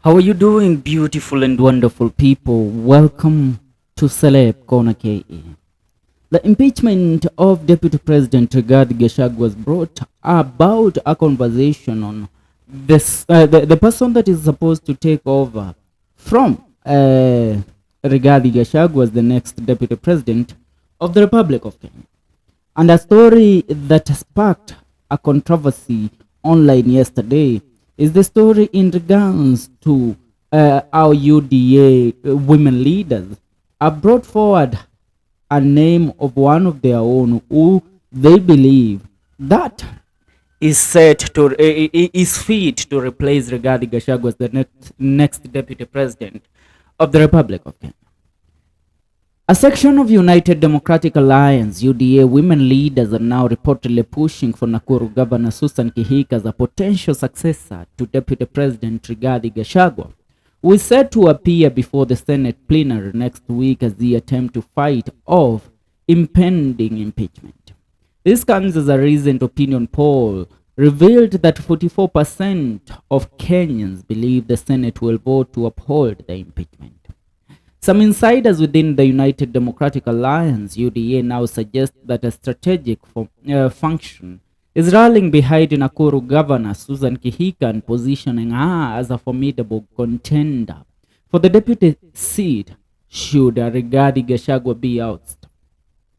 How are you doing, beautiful and wonderful people? Welcome to Celeb Corner KE. The impeachment of Deputy President Rigathi Gachagua was brought about a conversation on the person that is supposed to take over from Rigathi Gachagua as the next Deputy President of the Republic of Kenya. And a story that sparked a controversy online yesterday is the story in regards to our UDA women leaders have brought forward a name of one of their own who they believe that is set to is fit to replace Rigathi Gachagua as the next deputy president of the Republic of Kenya. A section of United Democratic Alliance UDA women leaders are now reportedly pushing for Nakuru Governor Susan Kihika as a potential successor to Deputy President Rigathi Gachagua, who is set to appear before the Senate plenary next week as they attempt to fight off impending impeachment. This comes as a recent opinion poll revealed that 44% of Kenyans believe the Senate will vote to uphold the impeachment. Some insiders within the United Democratic Alliance UDA now suggest that a strategic function is rallying behind Nakuru Governor Susan Kihika and positioning her as a formidable contender for the deputy seat should Rigathi Gachagua be ousted.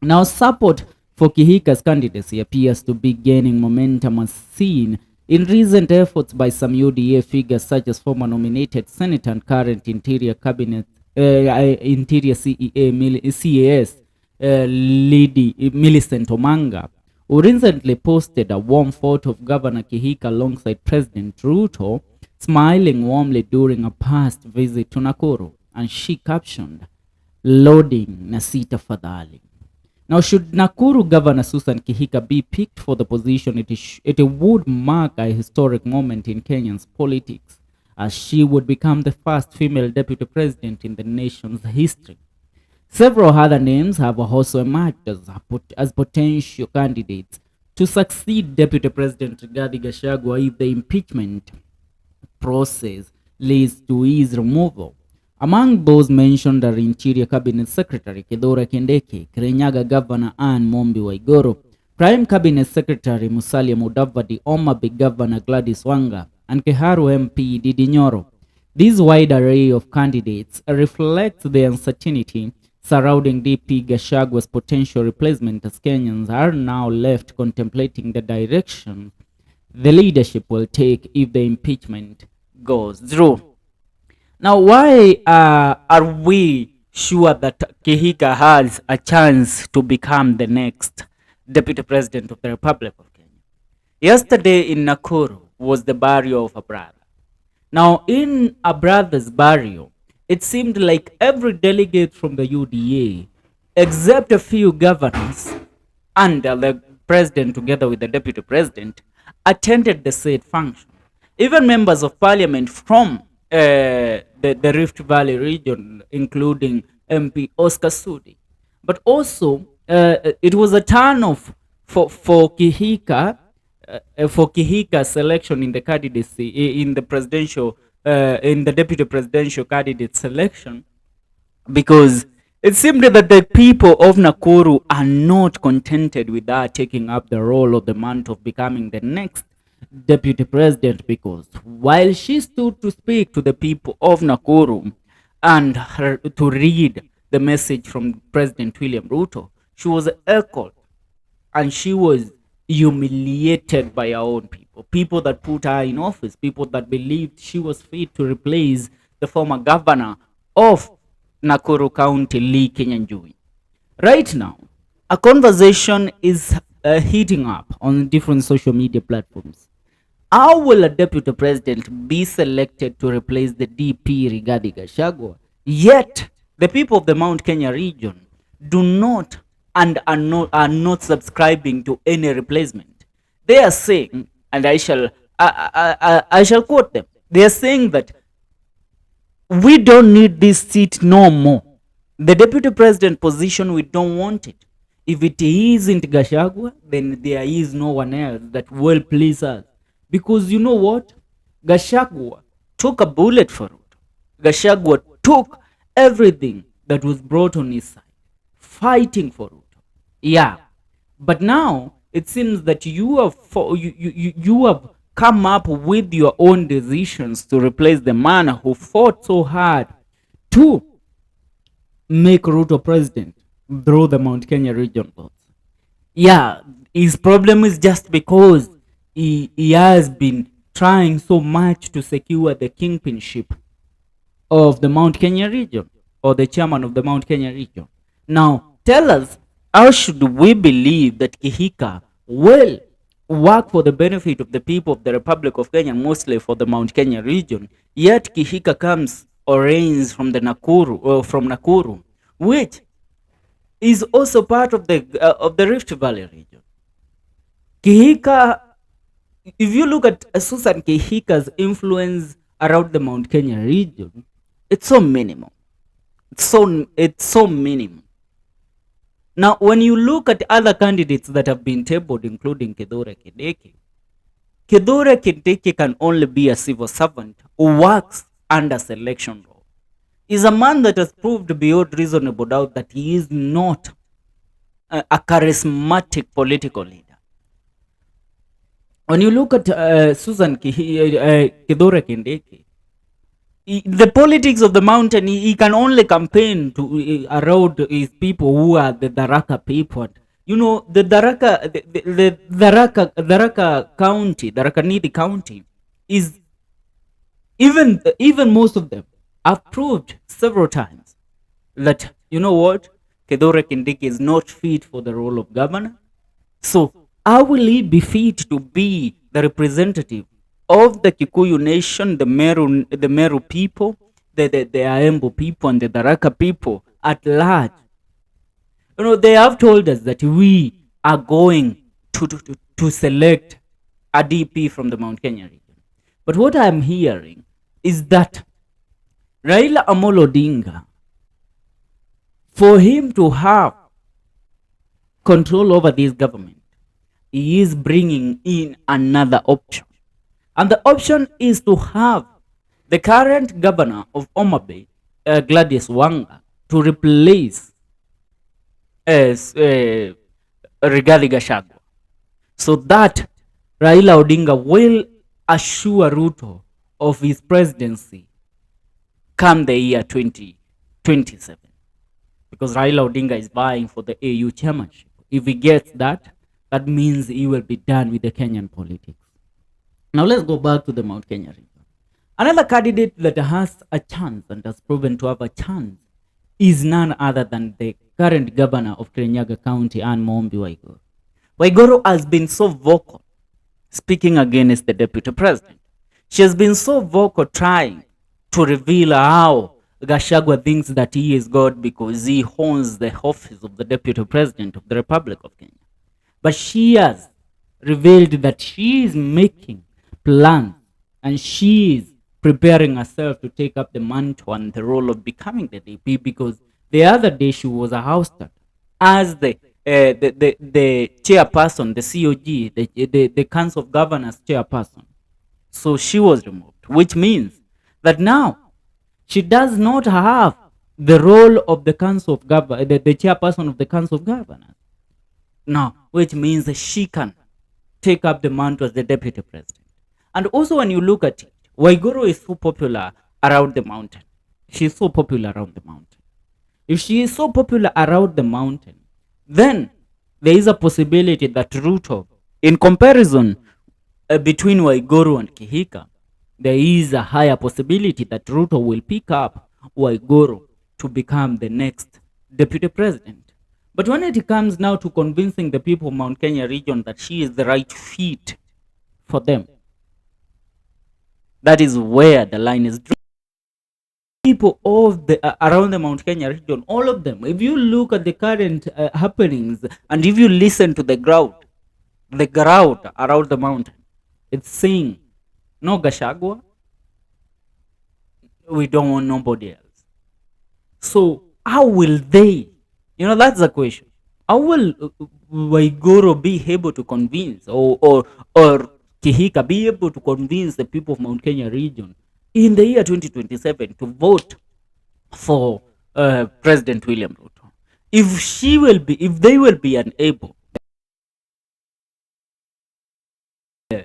Now, support for Kihika's candidacy appears to be gaining momentum as seen in recent efforts by some UDA figures such as former nominated Senator and current Interior Cabinet Interior CAS Lady Millicent Omanga, who recently posted a warm photo of Governor Kihika alongside President Ruto, smiling warmly during a past visit to Nakuru, and she captioned, "Loading Nasita Fadhali." Now, should Nakuru Governor Susan Kihika be picked for the position, it would mark a historic moment in Kenyan's politics, as she would become the first female deputy president in the nation's history. Several other names have also emerged as potential candidates to succeed Deputy President Rigathi Gachagua if the impeachment process leads to his removal. Among those mentioned are Interior Cabinet Secretary Kithure Kindiki, Kirinyaga Governor Anne Mombi Waiguru, Prime Cabinet Secretary Musalia Mudavadi, Homa Bay Governor Gladys Wanga, and Kiharu MP Ndindi Nyoro. This wide array of candidates reflects the uncertainty surrounding DP Gachagua's potential replacement, as Kenyans are now left contemplating the direction the leadership will take if the impeachment goes through. Now, why are we sure that Kihika has a chance to become the next Deputy President of the Republic of Kenya? Yesterday in Nakuru was the burial of a brother. Now, in a brother's burial, it seemed like every delegate from the UDA, except a few governors and the president together with the deputy president, attended the said function. Even members of parliament from the Rift Valley region, including MP Oscar Sudi. But also, it was a turn off for Kihika, for Kihika's selection in the candidacy, in the presidential, in the deputy presidential candidate selection, because it seemed that the people of Nakuru are not contented with her taking up the role of the mantle of becoming the next deputy president, because while she stood to speak to the people of Nakuru and to read the message from President William Ruto, she was echoed and she was humiliated by her own people that put her in office, people that believed she was fit to replace the former governor of Nakuru County, Lee Kenyanjui. Right now, a conversation is heating up on different social media platforms. How will a deputy president be selected to replace the DP Rigathi Gachagua? Yet, the people of the Mount Kenya region do not and are not subscribing to any replacement. They are saying, and I shall quote them. They are saying that we don't need this seat no more. The deputy president position, we don't want it. If it isn't Gachagua, then there is no one else that will please us. Because you know what? Gachagua took a bullet for Ruto. Gachagua took everything that was brought on his side, fighting for Ruto. Yeah, but now it seems that you have come up with your own decisions to replace the man who fought so hard to make Ruto president through the Mount Kenya region votes. Yeah, his problem is just because he has been trying so much to secure the kingpinship of the Mount Kenya region, or the chairman of the Mount Kenya region. Now, tell us, how should we believe that Kihika will work for the benefit of the people of the Republic of Kenya, mostly for the Mount Kenya region, yet Kihika comes or reigns from Nakuru, which is also part of the Rift Valley region. Kihika, if you look at Susan Kihika's influence around the Mount Kenya region, it's so minimal. It's so minimal. Now, when you look at other candidates that have been tabled, including Kithure Kindiki can only be a civil servant who works under selection law. He's a man that has proved beyond reasonable doubt that he is not a charismatic political leader. When you look at Kithure Kindiki, the politics of the mountain, he can only campaign to around his people who are the Tharaka people. You know, the Tharaka County, Tharaka County, is even most of them have proved several times that, you know what, Kithure Kindiki is not fit for the role of governor. So how will he be fit to be the representative of the Kikuyu nation, the Meru people, the Aembu people, and the Tharaka people at large? You know, they have told us that we are going to select a DP from the Mount Kenya region. But what I'm hearing is that Raila Amolo Odinga, for him to have control over this government, he is bringing in another option. And the option is to have the current governor of Omabay, Gladys Wanga, to replace Rigathi Gachagua, so that Raila Odinga will assure Ruto of his presidency come the year 2027. Because Raila Odinga is vying for the AU chairmanship. If he gets that, that means he will be done with the Kenyan politics. Now let's go back to the Mount Kenya region. Another candidate that has a chance and has proven to have a chance is none other than the current governor of Kirinyaga County, Anne Mombi Waiguru. Waiguru has been so vocal speaking against the deputy president. She has been so vocal trying to reveal how Gachagua thinks that he is God because he owns the office of the deputy president of the Republic of Kenya. But she has revealed that she is making plans and she is preparing herself to take up the mantle and the role of becoming the DP, because the other day she was ousted as the chairperson, the COG, the Council of Governors chairperson. So she was removed, which means that now she does not have the role of the Council of Governors, the chairperson of the Council of Governors. Now, which means that she can take up the mantle as the deputy president. And also when you look at it, Waiguru is so popular around the mountain. She's so popular around the mountain. If she is so popular around the mountain, then there is a possibility that Ruto, in comparison between Waiguru and Kihika, there is a higher possibility that Ruto will pick up Waiguru to become the next deputy president. But when it comes now to convincing the people of Mount Kenya region that she is the right fit for them, that is where the line is drawn. People of the around the Mount Kenya region, all of them, if you look at the current happenings and if you listen to the crowd around the mountain, it's saying, no Gachagua, we don't want nobody else. So how will they, that's the question. How will Waiguru be able to convince or Kihika be able to convince the people of Mount Kenya region in the year 2027 to vote for President William Ruto. If they will be unable,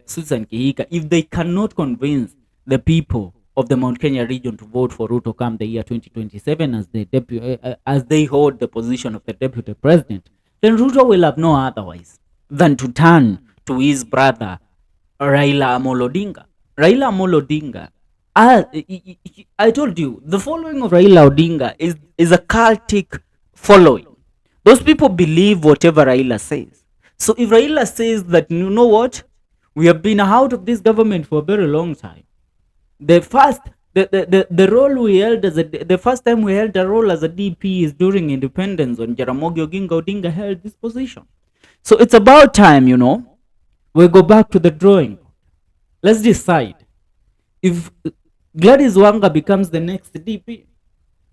Susan Kihika, if they cannot convince the people of the Mount Kenya region to vote for Ruto come the year 2027 as they hold the position of the deputy president, then Ruto will have no otherwise than to turn to his brother Raila Amolo Odinga. Raila Amolo Odinga, I told you, the following of Raila Odinga is a cultic following. Those people believe whatever Raila says. So if Raila says that, you know what, we have been out of this government for a very long time. The first, the role we held the first time we held a role as a DP is during independence when Jaramogi Oginga Odinga held this position. So it's about time, we go back to the drawing. Let's decide. If Gladys Wanga becomes the next DP,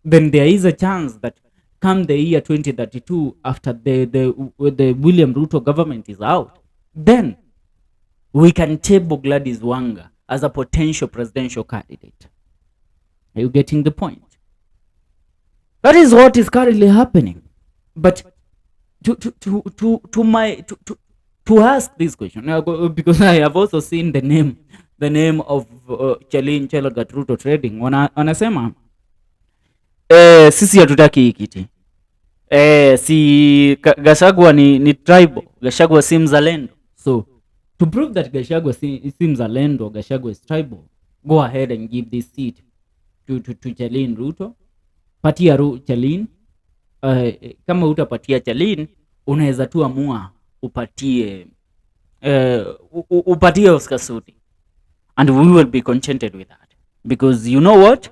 then there is a chance that come the year 2032, after the William Ruto government is out, then we can table Gladys Wanga as a potential presidential candidate. Are you getting the point? That is what is currently happening. But to ask this question, because I have also seen the name of Chelin Chelagat Ruto Trading, wanasema sisi hatutaki hii kiti. Si Gachagua ni tribal, Gachagua si mzalendo. So to prove that Gachagua si mzalendo, Gachagua is tribal, go ahead and give this seat to Chelin Ruto. Patia Chelin. Kama utapatia Chelin, unaweza tu amua upatie Oscar Sudi, and we will be contented with that, because you know what,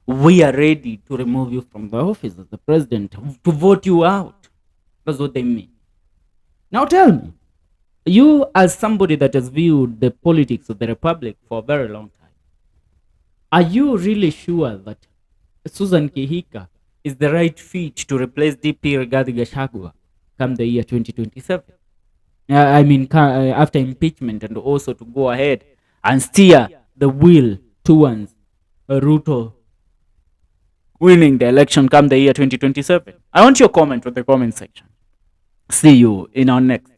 we are ready to remove you from the office as the president, to vote you out. That's what they mean. Now tell me, you as somebody that has viewed the politics of the republic for a very long time, are you really sure that Susan Kihika is the right fit to replace DP Rigathi Gachagua come the year 2027? I mean, after impeachment, and also to go ahead and steer the wheel towards Ruto winning the election come the year 2027. I want your comment with the comment section. See you in our next